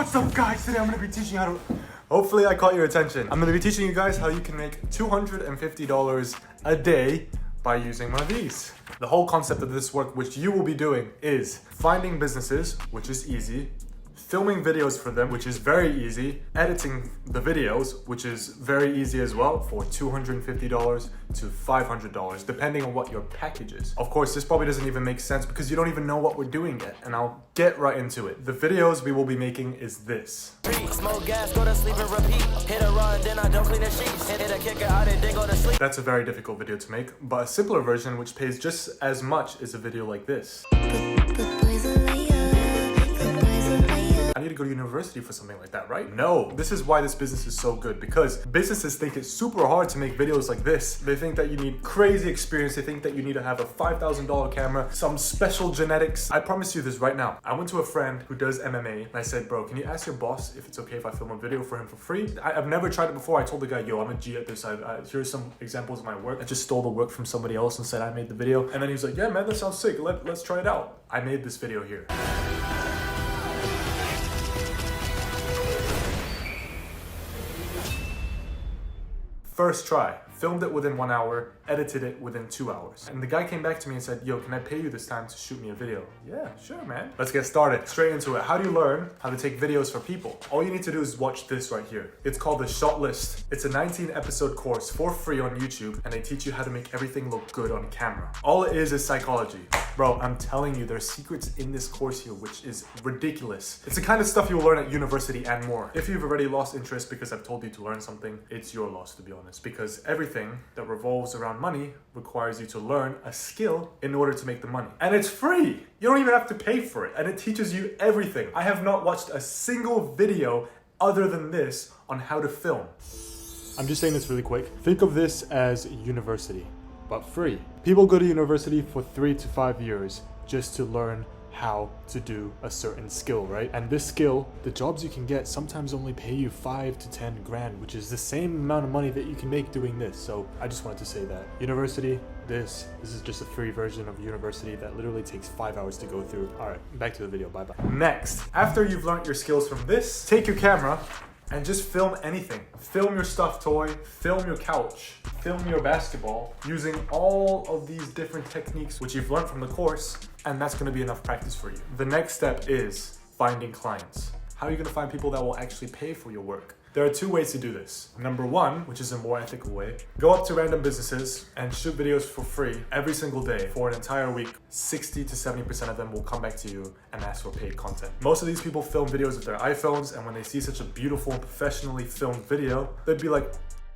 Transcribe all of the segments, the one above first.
What's up guys, today I'm going to be teaching you how to... Hopefully I caught your attention. I'm going to be teaching you guys how you can make $250 a day by using one of these. The whole concept of this work, which you will be doing, is finding businesses, which is easy, filming videos for them, which is very easy, editing the videos, which is very easy as well, for $250 to $500, depending on what your package is. Of course, this probably doesn't even make sense because you don't even know what we're doing yet, and I'll get right into it. The videos we will be making is this. Smoke gas, go to sleep and repeat. Hit a run, then I don't clean the sheets. Hit a kicker out and then go to sleep. That's a very difficult video to make, but a simpler version which pays just as much is a video like this. I need to go to university for something like that, right? No, this is why this business is so good, because businesses think it's super hard to make videos like this. They think that you need crazy experience. They think that you need to have a $5,000 camera, some special genetics. I promise you this right now. I went to a friend who does MMA and I said, bro, can you ask your boss if it's okay if I film a video for him for free? I've never tried it before. I told the guy, yo, I'm a G at this. Here's some examples of my work. I just stole the work from somebody else and said I made the video. And then he was like, yeah, man, that sounds sick. Let's try it out. I made this video here. First try, filmed it within 1 hour, edited it within 2 hours. And the guy came back to me and said, yo, can I pay you this time to shoot me a video? Yeah, sure, man. Let's get started. Straight into it. How do you learn how to take videos for people? All you need to do is watch this right here. It's called the Shot List. It's a 19-episode course for free on YouTube, and they teach you how to make everything look good on camera. All it is psychology. Bro, I'm telling you, there's secrets in this course here, which is ridiculous. It's the kind of stuff you'll learn at university and more. If you've already lost interest because I've told you to learn something, it's your loss, to be honest, because everything that revolves around money requires you to learn a skill in order to make the money. And it's free. You don't even have to pay for it. And it teaches you everything. I have not watched a single video other than this on how to film. I'm just saying this really quick. Think of this as university, but free. People go to university for 3 to 5 years just to learn how to do a certain skill, right? And this skill, the jobs you can get sometimes only pay you 5 to 10 grand, which is the same amount of money that you can make doing this. So I just wanted to say that. University, this is just a free version of university that literally takes 5 hours to go through. All right, back to the video, bye-bye. Next, after you've learned your skills from this, take your camera and just film anything. Film your stuffed toy, film your couch, film your basketball, using all of these different techniques which you've learned from the course, and that's gonna be enough practice for you. The next step is finding clients. How are you gonna find people that will actually pay for your work? There are 2 ways to do this. Number 1, which is a more ethical way, go up to random businesses and shoot videos for free every single day for an entire week. 60 to 70% of them will come back to you and ask for paid content. Most of these people film videos with their iPhones, and when they see such a beautiful, professionally filmed video, they'd be like,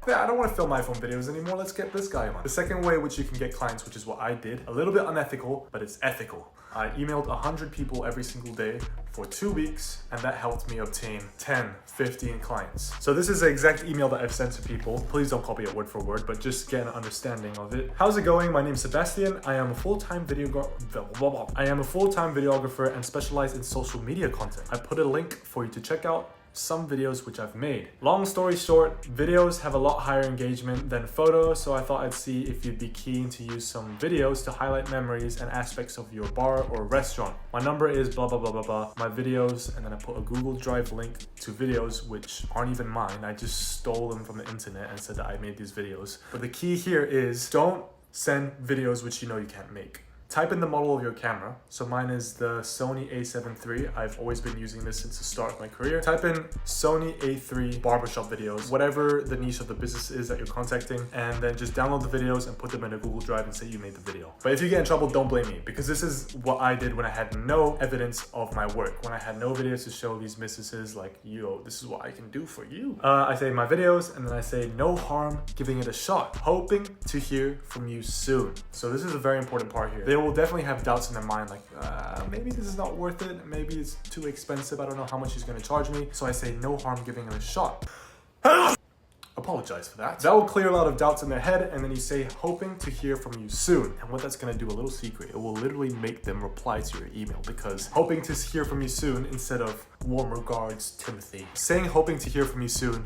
yeah, I don't want to film iPhone videos anymore, let's get this guy on. The second way which you can get clients, which is what I did, a little bit unethical, but it's ethical. I emailed 100 people every single day for 2 weeks, and that helped me obtain 10, 15 clients. So this is the exact email that I've sent to people. Please don't copy it word for word, but just get an understanding of it. How's it going? My name's Sebastian. I am a full-time videographer and specialize in social media content. I put a link for you to check out some videos which I've made. Long story short, videos have a lot higher engagement than photos, so I thought I'd see if you'd be keen to use some videos to highlight memories and aspects of your bar or restaurant. My number is blah blah blah blah blah. My videos, and then I put a Google Drive link to videos which aren't even mine. I just stole them from the internet and said that I made these videos. But the key here is don't send videos which you know you can't make. Type in the model of your camera. So mine is the Sony a7 III. I've always been using this since the start of my career. Type in Sony A3 barbershop videos, whatever the niche of the business is that you're contacting, and then just download the videos and put them in a Google Drive and say you made the video. But if you get in trouble, don't blame me, because this is what I did when I had no evidence of my work. When I had no videos to show these businesses like, yo, this is what I can do for you. I say my videos, and then I say no harm giving it a shot, hoping to hear from you soon. So this is a very important part here. They will definitely have doubts in their mind, like maybe this is not worth it, maybe it's too expensive, I don't know how much he's going to charge me. So I say no harm giving it a shot. Apologize for that. That will clear a lot of doubts in their head, and then you say hoping to hear from you soon. And what that's going to do, a little secret, it will literally make them reply to your email, because hoping to hear from you soon instead of warm regards Timothy. Saying hoping to hear from you soon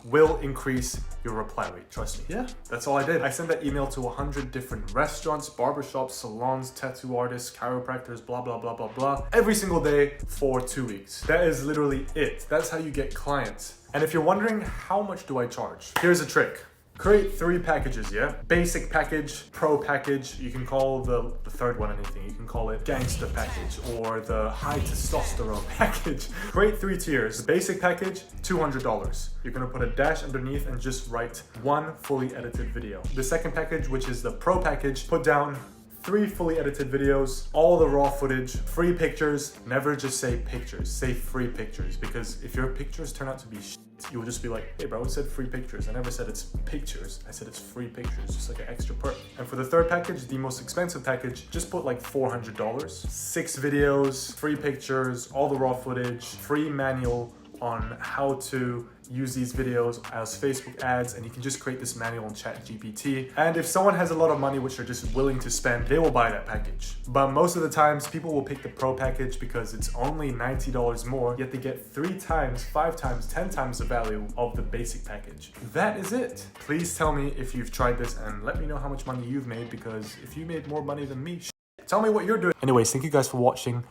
will increase your reply rate. Trust me. Yeah, that's all I did. I sent that email to 100 different restaurants, barbershops, salons, tattoo artists, chiropractors, blah, blah, blah, blah, blah, every single day for 2 weeks. That is literally it. That's how you get clients. And if you're wondering, how much do I charge? Here's a trick. Create 3 packages, yeah? Basic package, pro package, you can call the third one anything. You can call it gangster package or the high testosterone package. Create 3 tiers. The basic package, $200. You're gonna put a dash underneath and just write 1 fully edited video. The second package, which is the pro package, put down 3 fully edited videos, all the raw footage, free pictures. Never just say pictures, say free pictures, because if your pictures turn out to be shit, you will just be like, hey bro, it said free pictures. I never said it's pictures, I said it's free pictures, just like an extra perk. And for the third package, the most expensive package, just put like $400. 6 videos, free pictures, all the raw footage, free manual on how to use these videos as Facebook ads, and you can just create this manual on ChatGPT. And if someone has a lot of money which they're just willing to spend, they will buy that package. But most of the times, people will pick the pro package because it's only $90 more, yet they get 3 times, 5 times, 10 times the value of the basic package. That is it. Please tell me if you've tried this and let me know how much money you've made, because if you made more money than me, tell me what you're doing. Anyways, thank you guys for watching.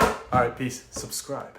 All right, peace. Subscribe.